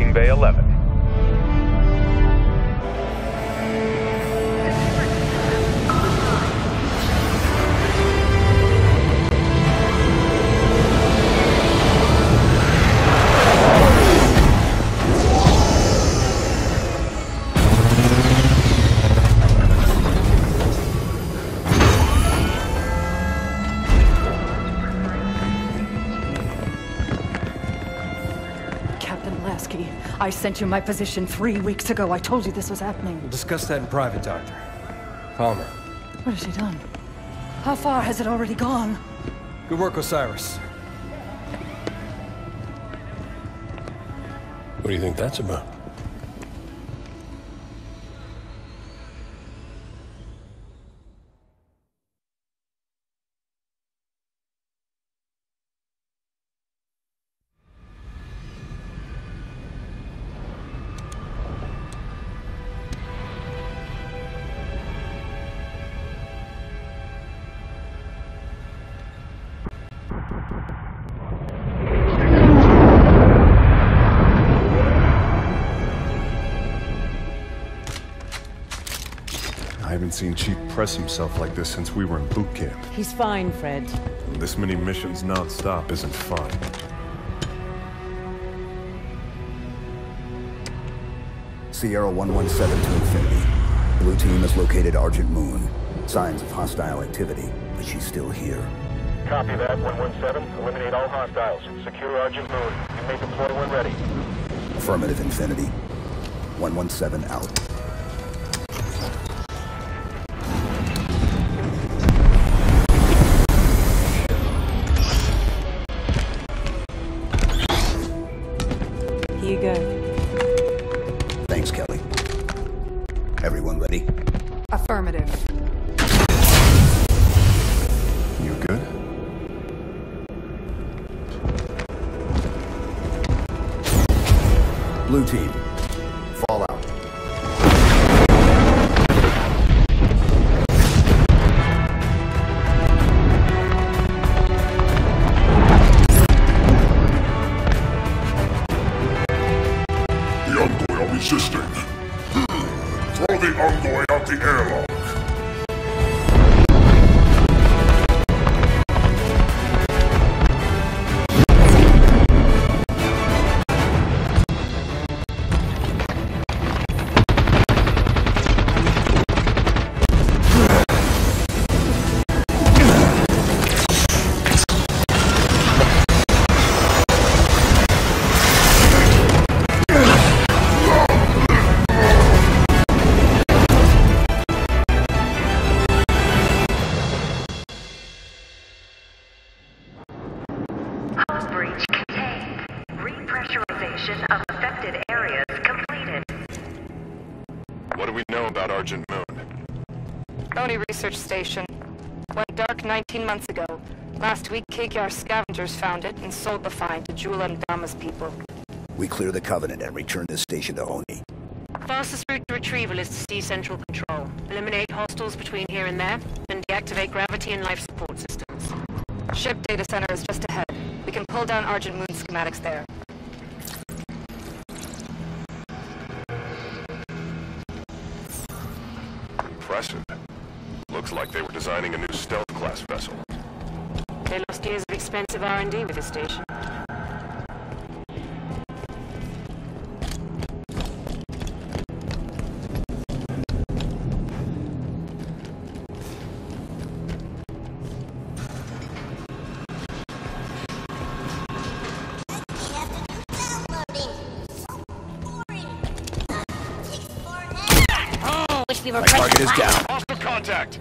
Tracking Bay 11. I sent you my position 3 weeks ago. I told you this was happening. We'll discuss that in private, Doctor. Palmer. What has he done? How far has it already gone? Good work, Osiris. What do you think that's about? I haven't seen Chief press himself like this since we were in boot camp. He's fine, Fred. This many missions non-stop isn't fun. Sierra 117 to Infinity. Blue team has located Argent Moon. Signs of hostile activity, but she's still here. Copy that, 117. Eliminate all hostiles. Secure Argent Moon. You may deploy when ready. Affirmative, Infinity. 117 out. Here you go. Thanks, Kelly. Everyone ready? Affirmative. You good? Blue team, fall out. The Envoy are resisting. Throw the Envoy out the airlock. Breach contained. Repressurization of affected areas completed. What do we know about Argent Moon? Only research station. Went dark 19 months ago. Last week, KKR scavengers found it and sold the find to Jewel and Dharma's people. We clear the Covenant and return this station to Oni. Fastest route to retrieval is to seize central control. Eliminate hostiles between here and there, and deactivate gravity and life support systems. Ship data center is just ahead. We can pull down Argent Moon schematics there. Impressive. Looks like they were designing a new stealth class vessel. They lost years of expensive R&D with this station. My target is down. Hostile contact.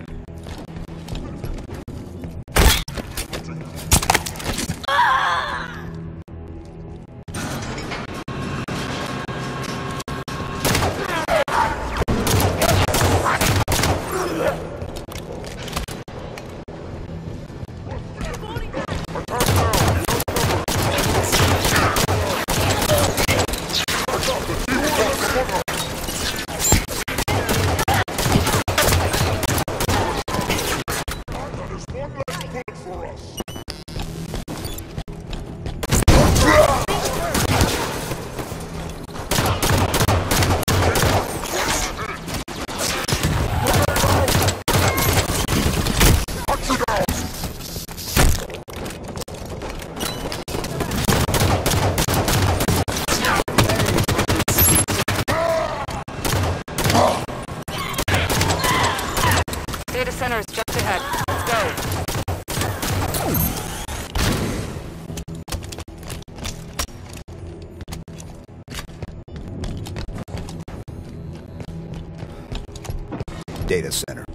scanners just ahead. Let's go. Data center.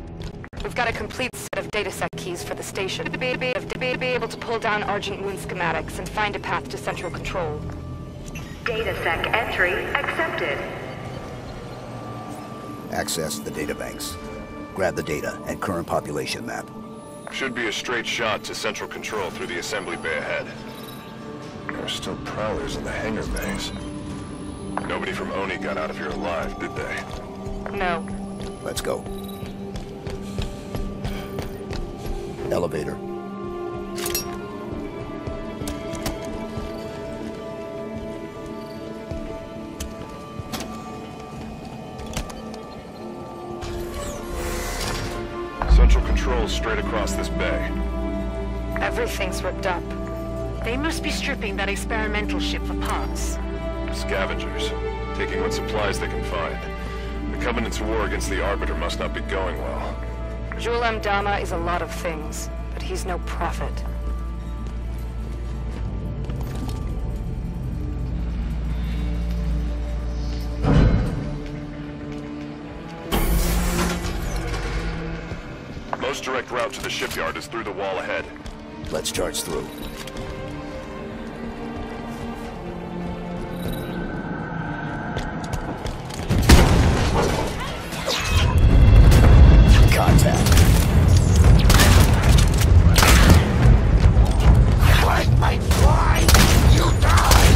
We've got a complete set of dataset keys for the station. To be able to pull down Argent Moon schematics and find a path to central control. Datasec entry accepted. Access the databanks. Grab the data and current population map. Should be a straight shot to central control through the assembly bay ahead. There are still prowlers in the hangar bays. Nobody from Oni got out of here alive, did they? No. Let's go. Elevator. Central control straight across this bay. Everything's ripped up. They must be stripping that experimental ship for parts. Scavengers, taking what supplies they can find. The Covenant's war against the Arbiter must not be going well. Jul Dama is a lot of things, but he's no prophet. Most direct route to the shipyard is through the wall ahead. Let's charge through. Contact. Like my fly, you die!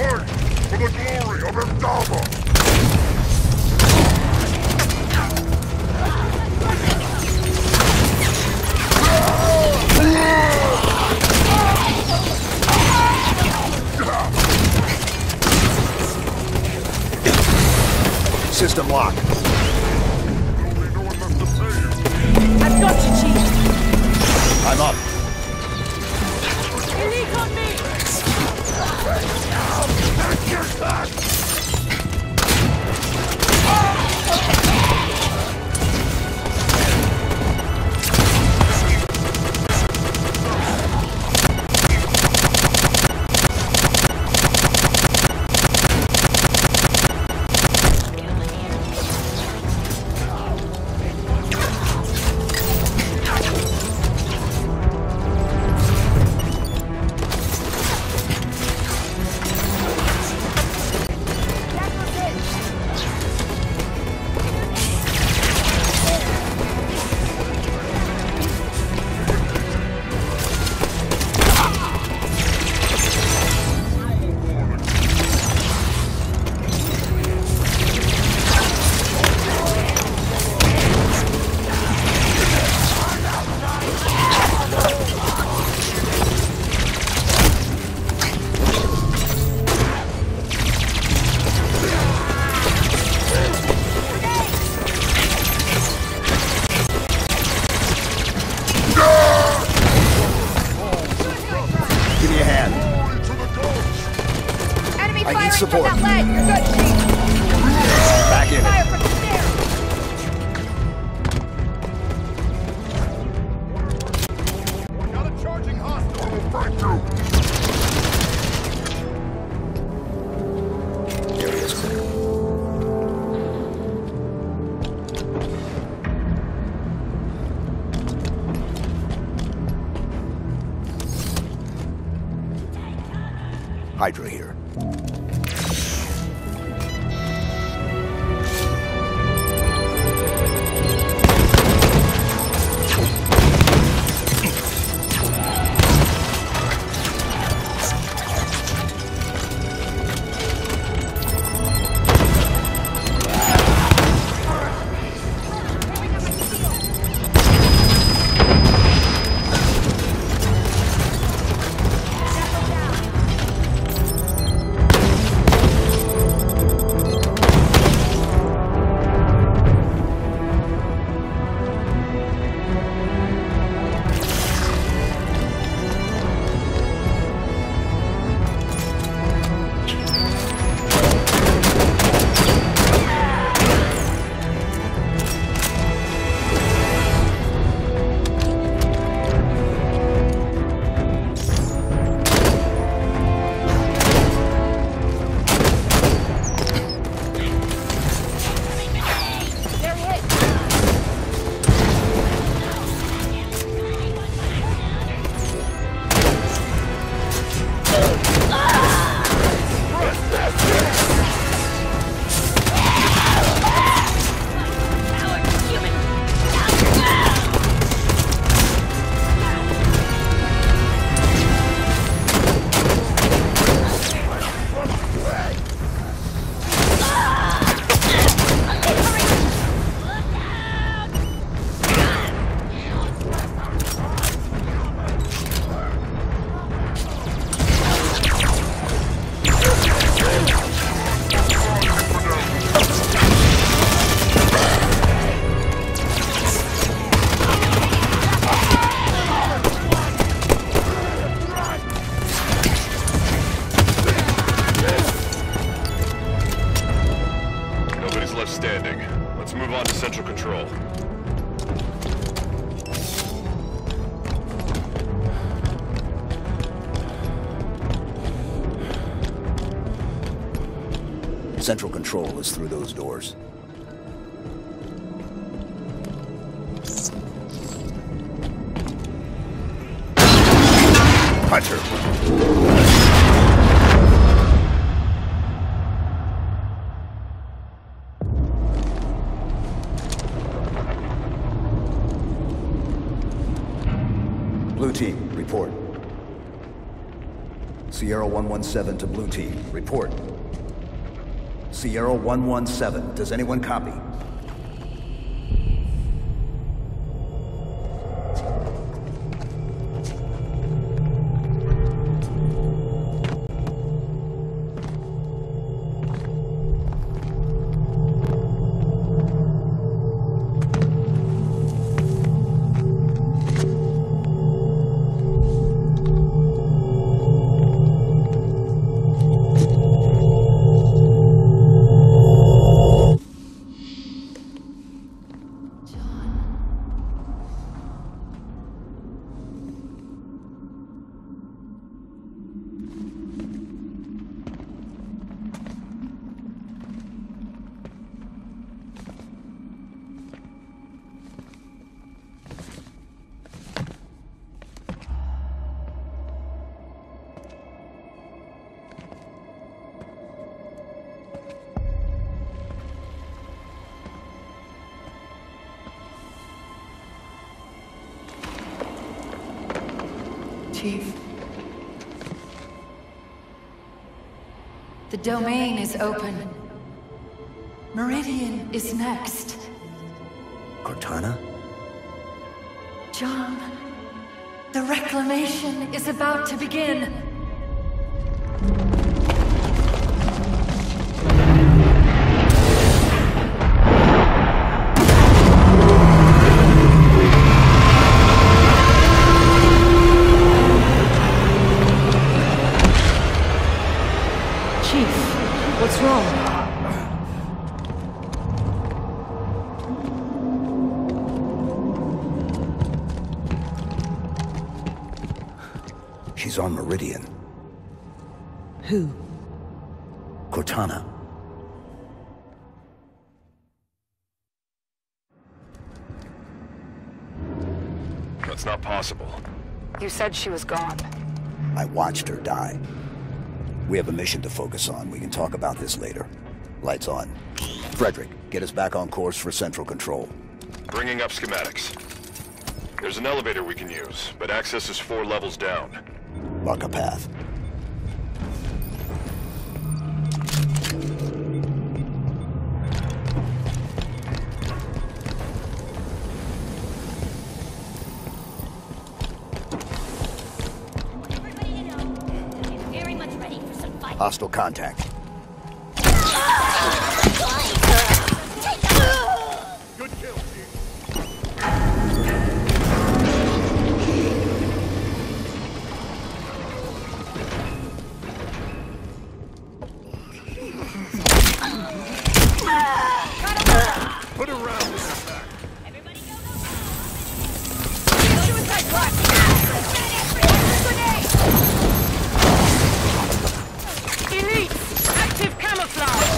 Fight for the glory of Mdama! System lock. I've got you, Chief. I'm up. Elite on me! Support. That leg. You're good, Chief. Back in Fire it. from the stairs. Got a charging hostile! Thank you! Area's clear. Hydra here. Central Control is through those doors. Hunter! Blue Team, report. Sierra 117 to Blue Team, report. Sierra 117, does anyone copy? Chief. The domain is open. Meridian is next. Cortana? John, the reclamation is about to begin. What's wrong? She's on Meridian. Who? Cortana. That's not possible. You said she was gone. I watched her die. We have a mission to focus on. We can talk about this later. Lights on. Frederick, get us back on course for Central Control. Bringing up schematics. There's an elevator we can use, but access is 4 levels down. Mark a path. Hostile contact. Good kill, Put a round in his back. Everybody go, go, go! Suicide block! Grenade! Elite! Active camouflage!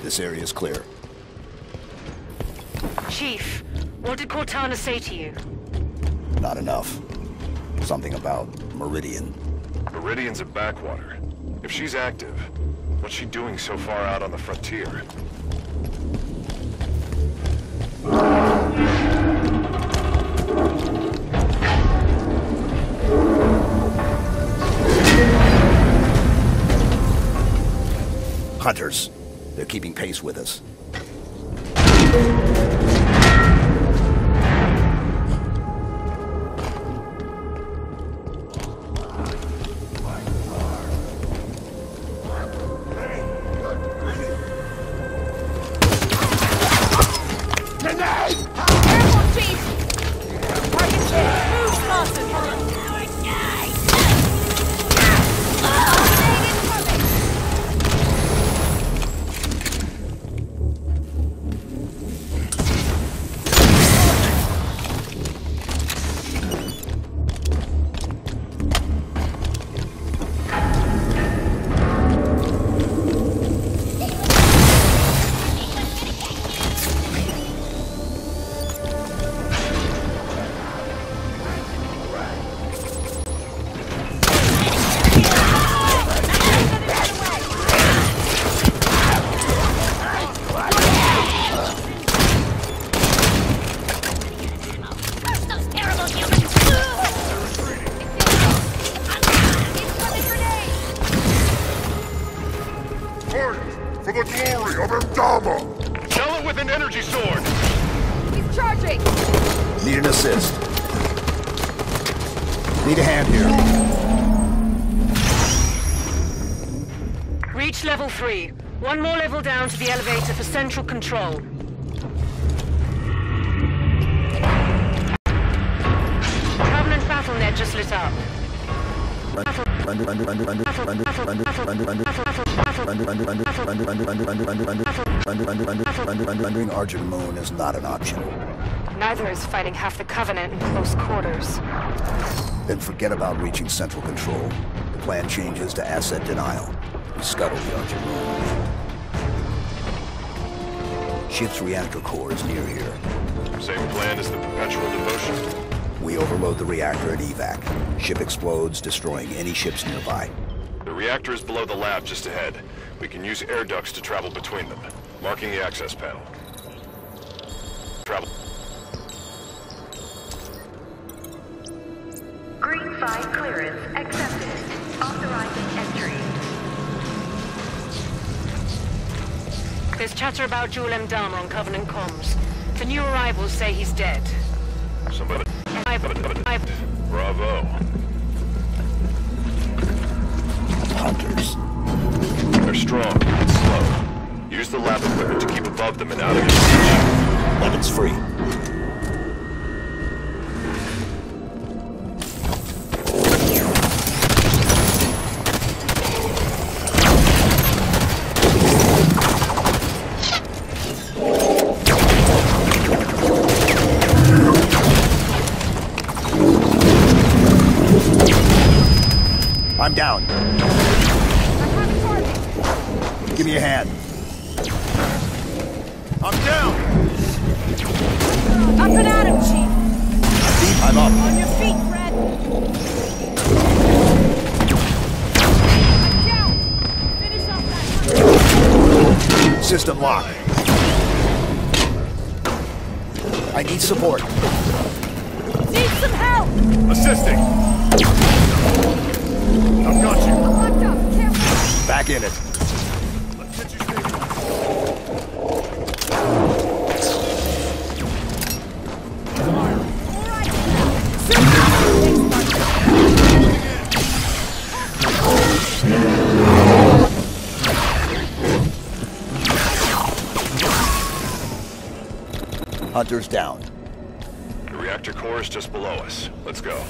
This area is clear. Chief, what did Cortana say to you? Not enough. Something about Meridian. Meridian's a backwater. If she's active, what's she doing so far out on the frontier? Hunters. They're keeping pace with us. Need an assist. Need a hand here. Reach level 3. One more level down to the elevator for central control. Covenant BattleNet just lit up. Undering Argent Moon is not an option. Neither is fighting half the Covenant in close quarters. Then forget about reaching central control. The plan changes to asset denial. We scuttle the Argent Moon. Ship's reactor core is near here. Same plan as the perpetual devotion. We overload the reactor at evac. Ship explodes, destroying any ships nearby. The reactor is below the lab just ahead. We can use air ducts to travel between them. Marking the access panel. Travel. Green 5 clearance accepted. Authorizing entry. There's chatter about Jewel M. Dharma on Covenant comms. The new arrivals say he's dead. Somebody. Bravo. Hunters. They're strong and slow. Use the lab equipment to keep above them and out of his reach. Weapons free. I'm down. Give me a hand. I'm down. Up and at him, Chief. I'm up. On your feet, Fred. I'm down. Finish off that. System lock. I need support. Need some help. Assisting. I've got you. I'm locked up. Careful. Back in it. Let's get you stable. Hunter's down. The reactor core is just below us. Let's go.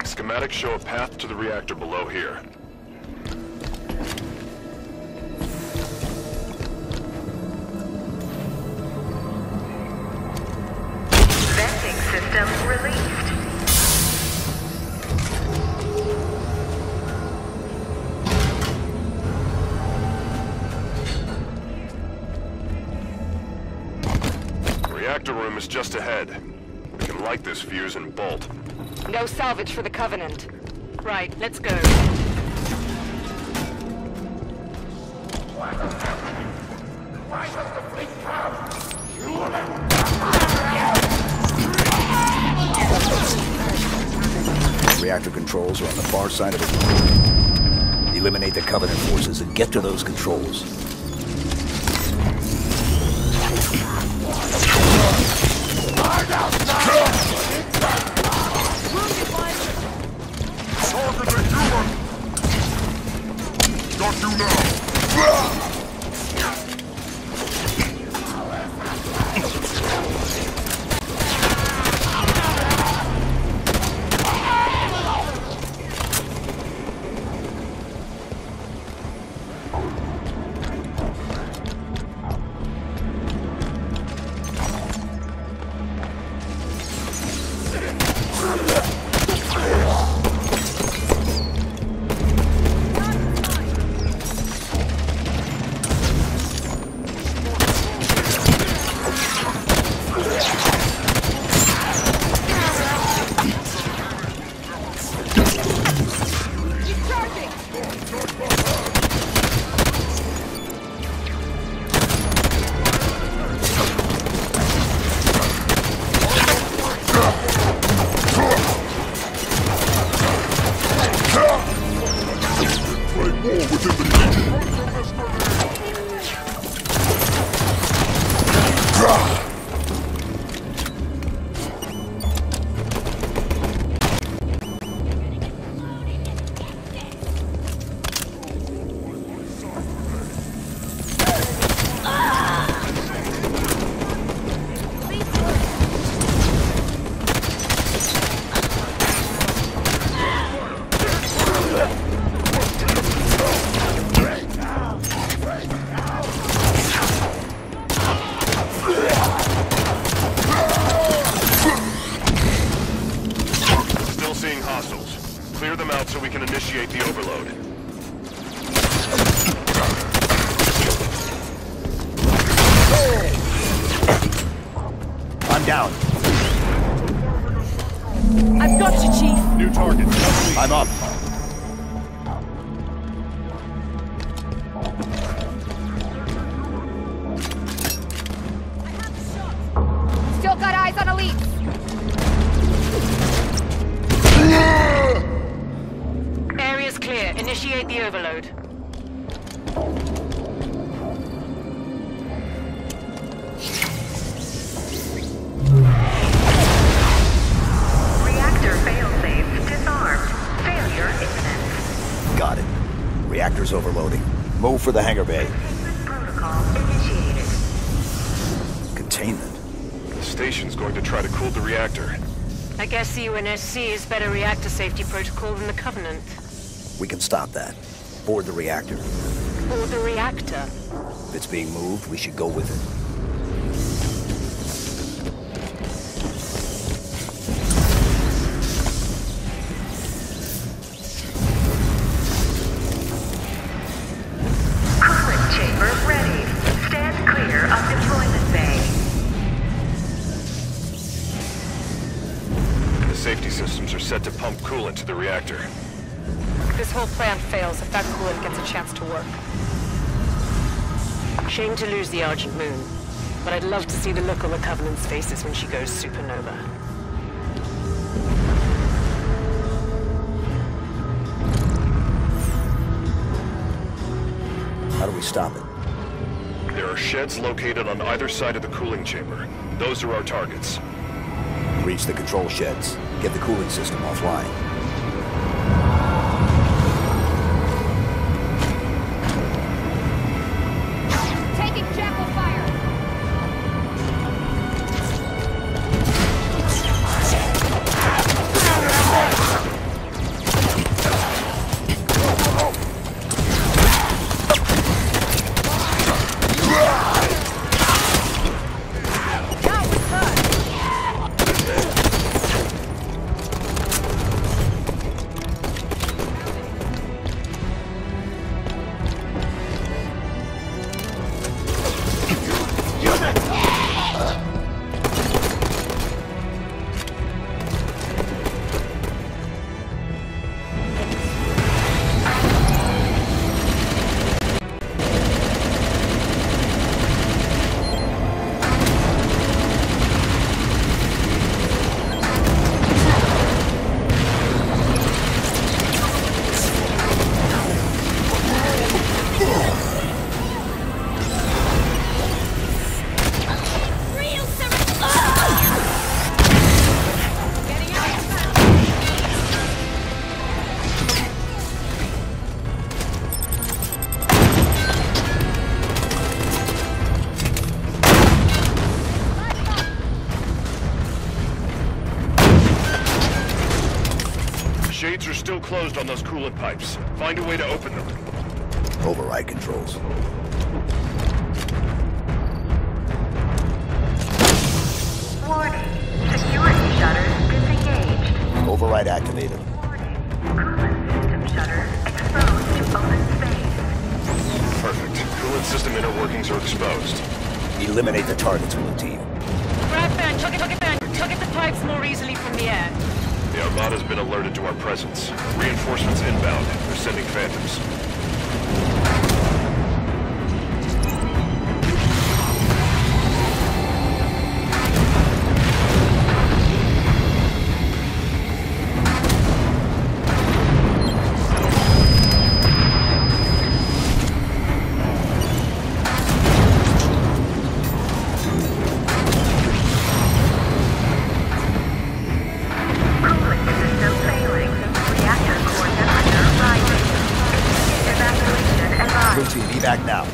Schematics show a path to the reactor below here. Venting system released. The reactor room is just ahead. We can light this fuse and bolt. No salvage for the Covenant. Right, let's go. Reactor controls are on the far side of the room. Eliminate the Covenant forces and get to those controls. Got you now! target. I'm up. Still got eyes on elites. Area's clear. Initiate the overload. Reactor failsafe disarmed. Failure imminent. Got it. Reactor's overloading. Move for the hangar bay. Containment protocol initiated. Containment. The station's going to try to cool the reactor. I guess the UNSC is better reactor safety protocol than the Covenant. We can stop that. Board the reactor. Or the reactor. If it's being moved, we should go with it. Coolant chamber ready. Stand clear of deployment bay. The safety systems are set to pump coolant to the reactor. This whole plan fails if that coolant gets a chance to work. Shame to lose the Argent Moon, but I'd love to see the look on the Covenant's faces when she goes supernova. How do we stop it? There are sheds located on either side of the cooling chamber. Those are our targets. Reach the control sheds. Get the cooling system offline. Taking jackal fire. Shades are still closed on those coolant pipes. Find a way to open them. Override controls. Warning. Security shutters disengaged. Override activated. Warning. Coolant system shutters exposed to open space. Perfect. Coolant system inner workings are exposed. Eliminate the targets, blue team. Grab Ben, target the pipes more easily from the air. The Armada's been alerted to our presence. Reinforcements inbound. They're sending phantoms. Cooling system failing. Reactor core temperature rising. Evacuation advised. Blue team, evac now.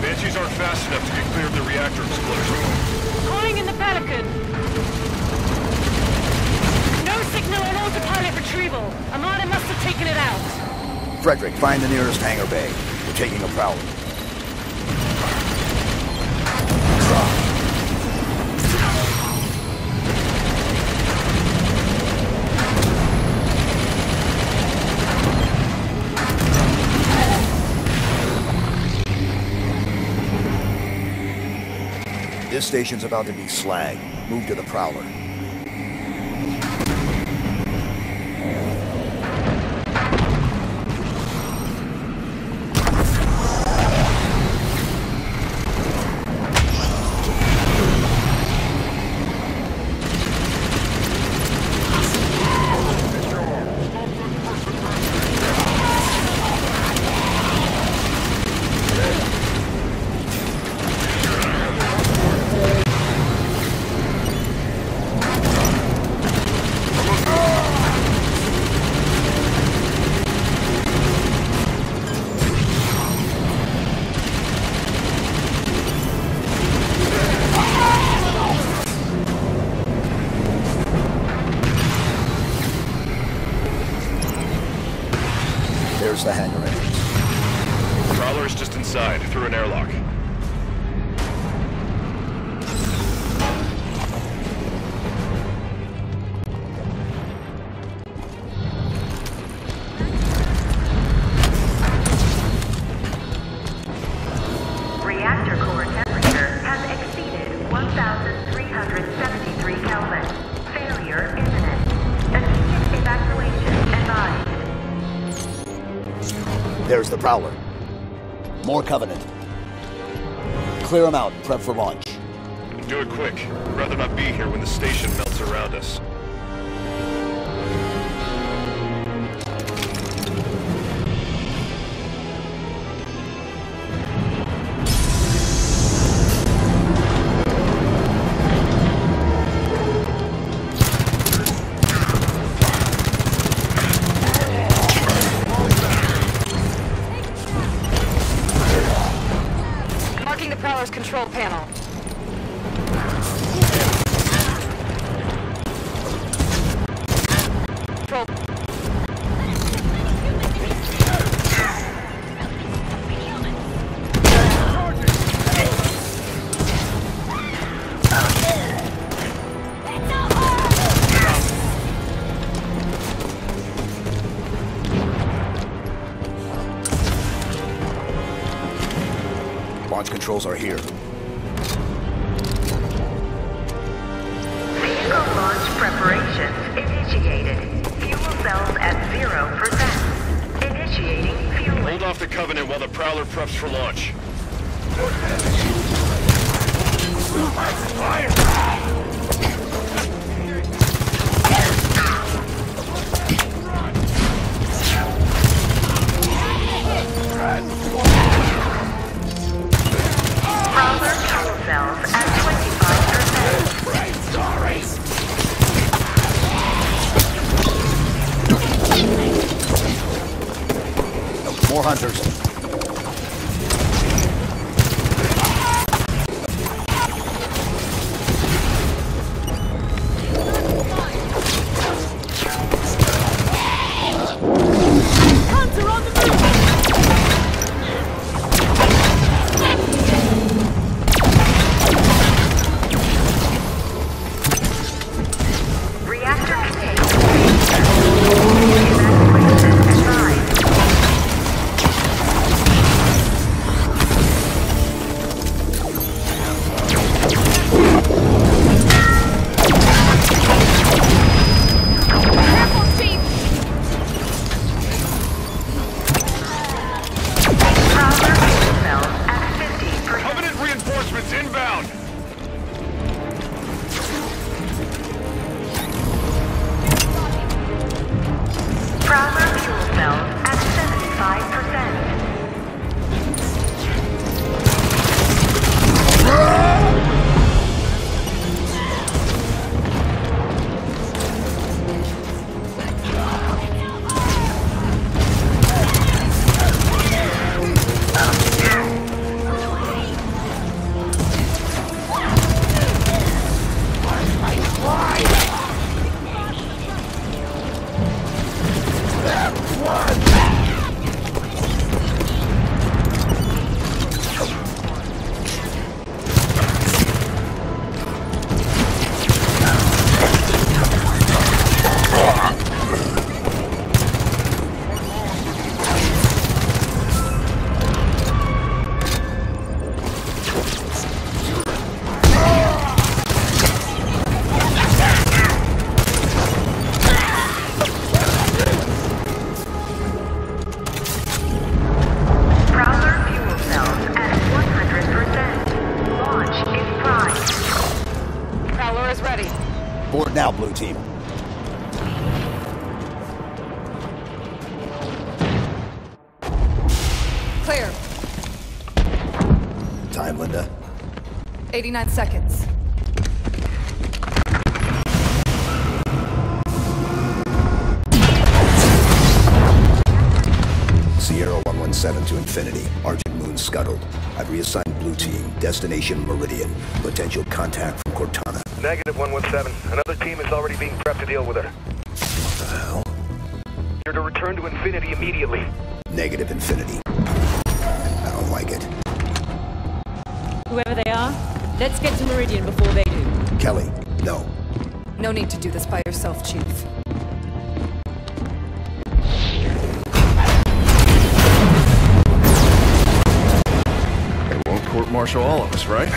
Banshees aren't fast enough to get clear of the reactor explosion. Calling in the Pelican. No signal on autopilot retrieval. Armada must have taken it out. Frederick, find the nearest hangar bay. We're taking a prowler. This station's about to be slagged. Move to the prowler. side, through an airlock. Reactor core temperature has exceeded 1,373 Kelvin. Failure imminent. Immediate evacuation advised. There's the Prowler. More Covenant. Clear them out and prep for launch. Do it quick. I'd rather not be here when the station melts around us. Marking the Prowler's control panel. Control. Launch controls are here. Vehicle launch preparations initiated. Fuel cells at 0%. Initiating fueling. Hold off the Covenant while the Prowler preps for launch. Prowler fuel cells at 25%. More hunters. Reactor contained. Evacuation advised. Prowler fuel cells at 50%. Covenant reinforcements inbound! Prowler fuel cells at 75%. Prowler fuel cells at 100%. Launch is primed. Prowler is ready. Board now, Blue Team. Clear. Time, Linda. 89 seconds. Sierra 117 to Infinity. Argent Moon scuttled. I've reassigned Blue Team. Destination Meridian. Potential contact from Cortana. Negative 117. Another team is already being prepped to deal with her. What the hell? You're to return to Infinity immediately. Negative, Infinity. I don't like it. Whoever they are, let's get to Meridian before they do. Kelly, no. No need to do this by yourself, Chief. They won't court-martial all of us, right?